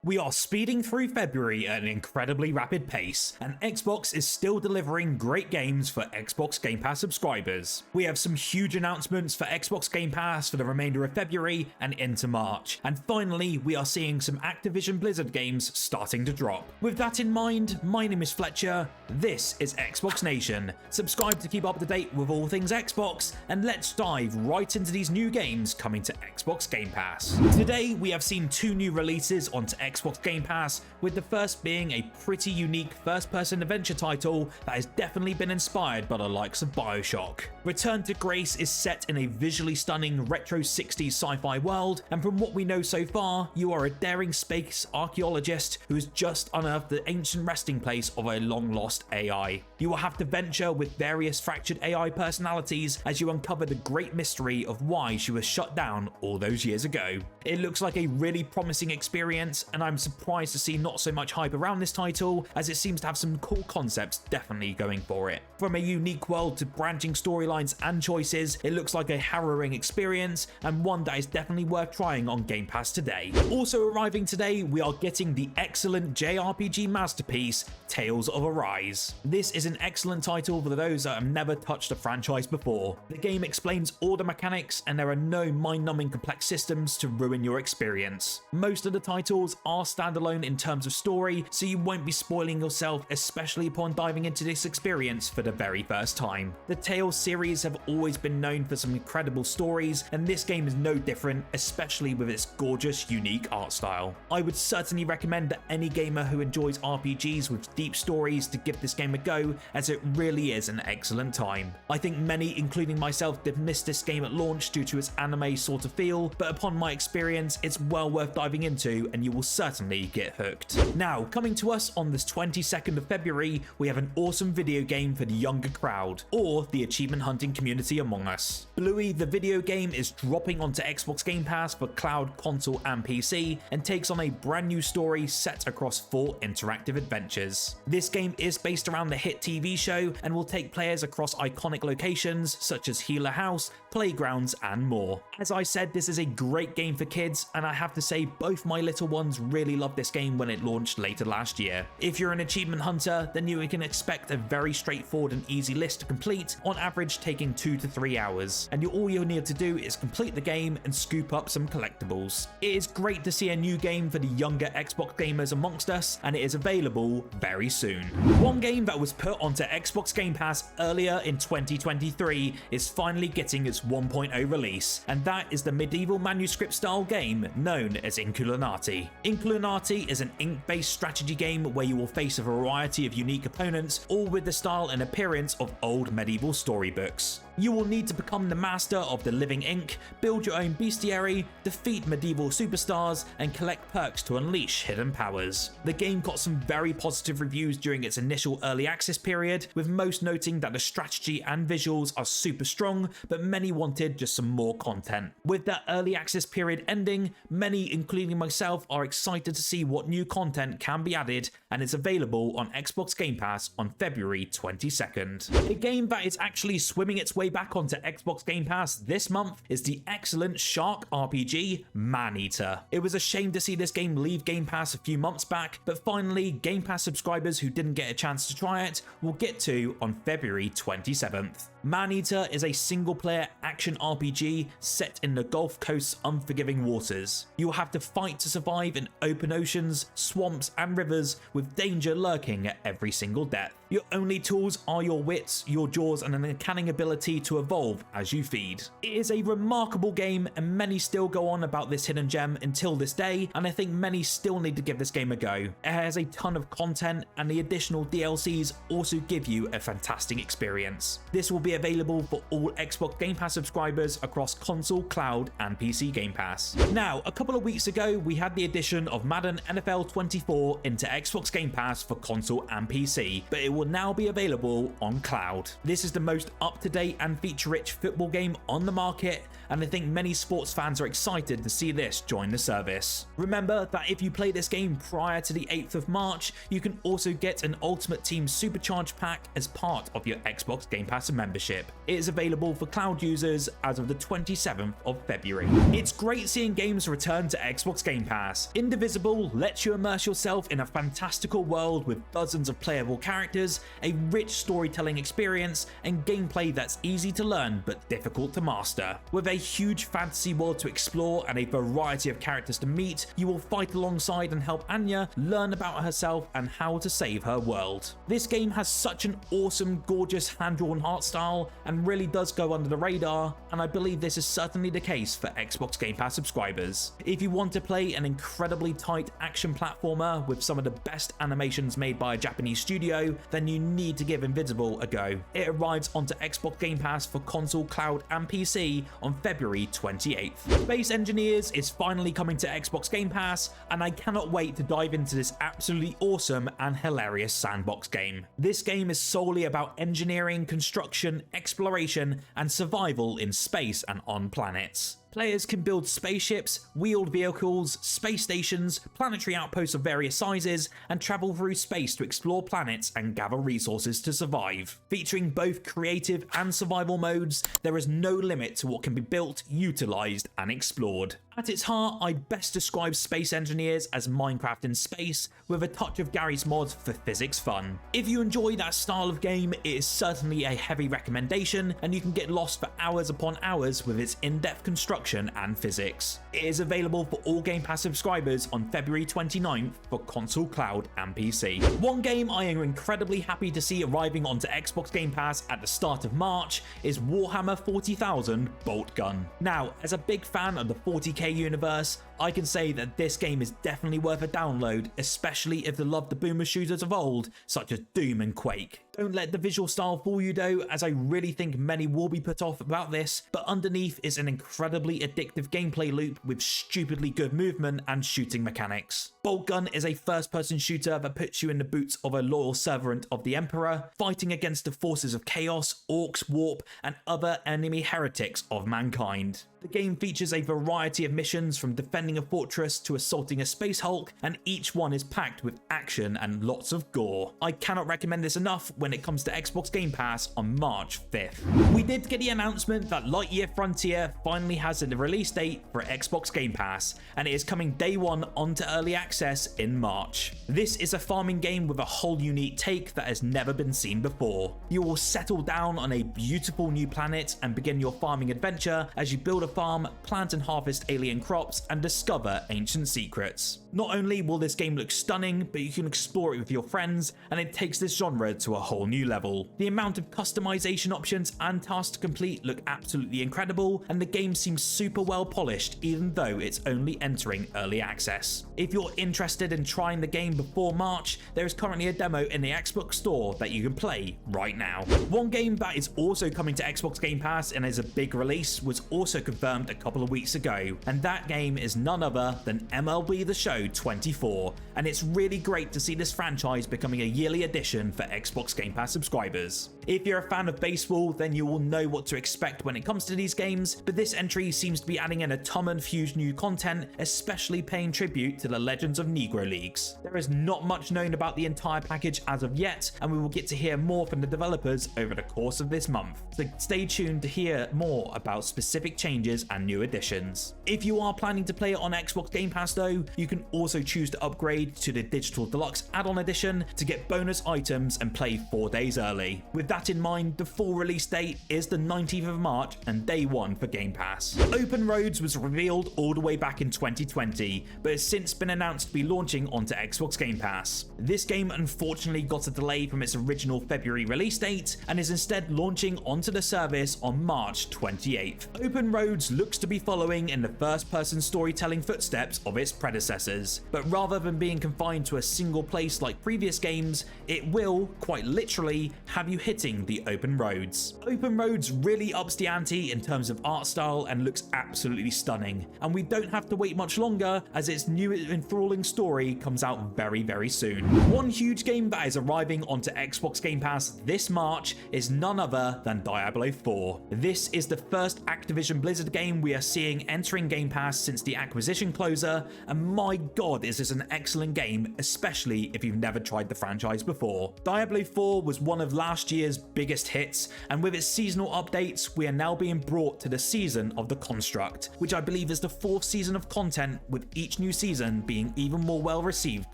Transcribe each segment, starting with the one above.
We are speeding through February at an incredibly rapid pace, and Xbox is still delivering great games for Xbox Game Pass subscribers. We have some huge announcements for Xbox Game Pass for the remainder of February and into March, and finally we are seeing some Activision Blizzard games starting to drop. With that in mind, my name is Fletcher, this is Xbox Nation. Subscribe to keep up to date with all things Xbox, and let's dive right into these new games coming to Xbox Game Pass. Today we have seen two new releases onto Xbox Game Pass, with the first being a pretty unique first-person adventure title that has definitely been inspired by the likes of BioShock. Return to Grace is set in a visually stunning retro 60s sci-fi world, and from what we know so far, you are a daring space archaeologist who has just unearthed the ancient resting place of a long-lost AI. You will have to venture with various fractured AI personalities as you uncover the great mystery of why she was shut down all those years ago. It looks like a really promising experience, and I'm surprised to see not so much hype around this title, as it seems to have some cool concepts definitely going for it. From a unique world to branching storylines and choices, it looks like a harrowing experience, and one that is definitely worth trying on Game Pass today. Also arriving today, we are getting the excellent JRPG masterpiece, Tales of Arise. This is an excellent title for those that have never touched a franchise before. The game explains all the mechanics, and there are no mind-numbing complex systems to ruin your experience. Most of the titles are standalone in terms of story, so you won't be spoiling yourself, especially upon diving into this experience for the very first time. The Tales series have always been known for some incredible stories, and this game is no different, especially with its gorgeous, unique art style. I would certainly recommend that any gamer who enjoys RPGs with deep stories to give this game a go, as it really is an excellent time. I think many, including myself, did miss this game at launch due to its anime sort of feel, but upon my experience, it's well worth diving into, and you will certainly get hooked. Now, coming to us on this 22nd of February, we have an awesome video game for the younger crowd, or the achievement hunting community among us. Bluey, the video game, is dropping onto Xbox Game Pass for cloud, console, and PC, and takes on a brand new story set across 4 interactive adventures. This game is based around the hit TV show and will take players across iconic locations such as Healer House, playgrounds, and more. As I said, this is a great game for kids, and I have to say both my little ones really loved this game when it launched later last year. If you're an achievement hunter, then you can expect a very straightforward and easy list to complete, on average taking 2 to 3 hours, and all you'll need to do is complete the game and scoop up some collectibles. It is great to see a new game for the younger Xbox gamers amongst us, and it is available very soon. One game that was put onto Xbox Game Pass earlier in 2023 is finally getting its 1.0 release, and that is the medieval manuscript style game known as Inkulinati. Inkulinati is an ink-based strategy game where you will face a variety of unique opponents, all with the style and appearance of old medieval storybooks. You will need to become the master of the living ink, build your own bestiary, defeat medieval superstars, and collect perks to unleash hidden powers. The game got some very positive reviews during its initial early access period, with most noting that the strategy and visuals are super strong, but many wanted just some more content. With that early access period ending, many, including myself, are excited to see what new content can be added, and it's available on Xbox Game Pass on February 22nd. A game that is actually swimming its way back onto Xbox Game Pass this month is the excellent shark RPG Maneater. It was a shame to see this game leave Game Pass a few months back, but finally Game Pass subscribers who didn't get a chance to try it will get to on February 27th. Maneater is a single-player action RPG set in the Gulf Coast's unforgiving waters. You will have to fight to survive in open oceans, swamps, and rivers, with danger lurking at every single depth. Your only tools are your wits, your jaws, and an uncanny ability to evolve as you feed. It is a remarkable game, and many still go on about this hidden gem until this day, and I think many still need to give this game a go. It has a ton of content, and the additional DLCs also give you a fantastic experience. This will be available for all Xbox Game Pass subscribers across console, cloud, and PC Game Pass. Now, a couple of weeks ago, we had the addition of Madden NFL 24 into Xbox Game Pass for console and PC, but it will now be available on cloud. This is the most up-to-date and feature-rich football game on the market, and I think many sports fans are excited to see this join the service. Remember that if you play this game prior to the 8th of March, you can also get an Ultimate Team Supercharged pack as part of your Xbox Game Pass membership. membership. It is available for cloud users as of the 27th of February. It's great seeing games return to Xbox Game Pass. Indivisible lets you immerse yourself in a fantastical world with dozens of playable characters, a rich storytelling experience, and gameplay that's easy to learn but difficult to master. With a huge fantasy world to explore and a variety of characters to meet, you will fight alongside and help Anya learn about herself and how to save her world. This game has such an awesome, gorgeous hand-drawn art style and really does go under the radar, and I believe this is certainly the case for Xbox Game Pass subscribers. If you want to play an incredibly tight action platformer with some of the best animations made by a Japanese studio, then you need to give Invisible a go. It arrives onto Xbox Game Pass for console, cloud, and PC on February 28th. Space Engineers is finally coming to Xbox Game Pass, and I cannot wait to dive into this absolutely awesome and hilarious sandbox game. This game is solely about engineering, construction, exploration, and survival in space and on planets. Players can build spaceships, wheeled vehicles, space stations, planetary outposts of various sizes, and travel through space to explore planets and gather resources to survive. Featuring both creative and survival modes, there is no limit to what can be built, utilized, and explored. At its heart, I'd best describe Space Engineers as Minecraft in space, with a touch of Garry's Mod for physics fun. If you enjoy that style of game, it is certainly a heavy recommendation, and you can get lost for hours upon hours with its in-depth construction and physics. It is available for all Game Pass subscribers on February 29th for console, cloud, and PC. One game I am incredibly happy to see arriving onto Xbox Game Pass at the start of March is Warhammer 40,000 Boltgun. Now, as a big fan of the 40k universe, I can say that this game is definitely worth a download, especially if you love the boomer shooters of old, such as Doom and Quake. Don't let the visual style fool you though, as I really think many will be put off about this, but underneath is an incredibly addictive gameplay loop with stupidly good movement and shooting mechanics. Boltgun is a first-person shooter that puts you in the boots of a loyal servant of the Emperor, fighting against the forces of Chaos, Orcs, Warp, and other enemy heretics of mankind. The game features a variety of missions, from defending a fortress to assaulting a space Hulk, and each one is packed with action and lots of gore. I cannot recommend this enough when it comes to Xbox Game Pass on March 5th. We did get the announcement that Lightyear Frontier finally has a release date for Xbox Game Pass, and it is coming day one onto early access in March. This is a farming game with a whole unique take that has never been seen before. You will settle down on a beautiful new planet and begin your farming adventure as you build a farm, plant and harvest alien crops, and discover ancient secrets. Not only will this game look stunning, but you can explore it with your friends, and it takes this genre to a whole new level. The amount of customization options and tasks to complete look absolutely incredible, and the game seems super well polished even though it's only entering early access. If you're interested in trying the game before March, there is currently a demo in the Xbox Store that you can play right now. One game that is also coming to Xbox Game Pass and is a big release was also confirmed a couple of weeks ago, and that game is none other than MLB The Show 24, and it's really great to see this franchise becoming a yearly addition for Xbox Game Pass subscribers. If you're a fan of baseball, then you will know what to expect when it comes to these games, but this entry seems to be adding in a ton of huge new content, especially paying tribute to the legends of Negro Leagues. There is not much known about the entire package as of yet, and we will get to hear more from the developers over the course of this month, so stay tuned to hear more about specific changes and new additions. If you are planning to play it on Xbox Game Pass though, you can also choose to upgrade to the Digital Deluxe add-on edition to get bonus items and play 4 days early. With that in mind, the full release date is the 19th of March and day one for Game Pass. Open Roads was revealed all the way back in 2020, but has since been announced to be launching onto Xbox Game Pass. This game unfortunately got a delay from its original February release date and is instead launching onto the service on March 28th. Open Roads looks to be following in the first-person storytelling footsteps of its predecessors, but rather than being confined to a single place like previous games, it will, quite literally, have you hitting the open roads. Open Roads really ups the ante in terms of art style and looks absolutely stunning, and we don't have to wait much longer as its new enthralling story comes out very soon. One huge game that is arriving onto Xbox Game Pass this March is none other than Diablo IV. This is the first Activision Blizzard game we are seeing entering Game Pass since the acquisition closure, and my god is this an excellent game, especially if you've never tried the franchise before. Diablo IV was one of last year's year's biggest hits, and with its seasonal updates, we are now being brought to the season of the Construct, which I believe is the 4th season of content, with each new season being even more well received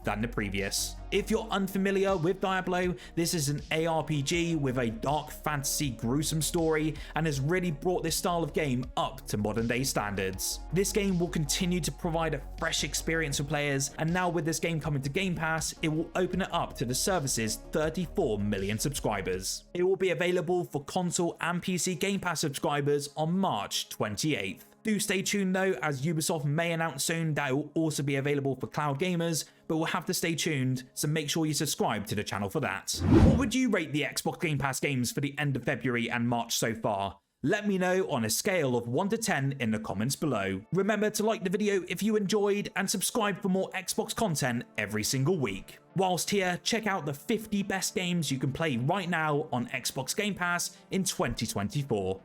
than the previous. If you're unfamiliar with Diablo, this is an ARPG with a dark fantasy gruesome story and has really brought this style of game up to modern day standards. This game will continue to provide a fresh experience for players, and now with this game coming to Game Pass, it will open it up to the service's 34 million subscribers. It will be available for console and PC Game Pass subscribers on March 28th. Do stay tuned though, as Ubisoft may announce soon that it will also be available for cloud gamers, but we'll have to stay tuned, so make sure you subscribe to the channel for that. What would you rate the Xbox Game Pass games for the end of February and March so far? Let me know on a scale of 1 to 10 in the comments below. Remember to like the video if you enjoyed, and subscribe for more Xbox content every single week. Whilst here, check out the 50 best games you can play right now on Xbox Game Pass in 2024.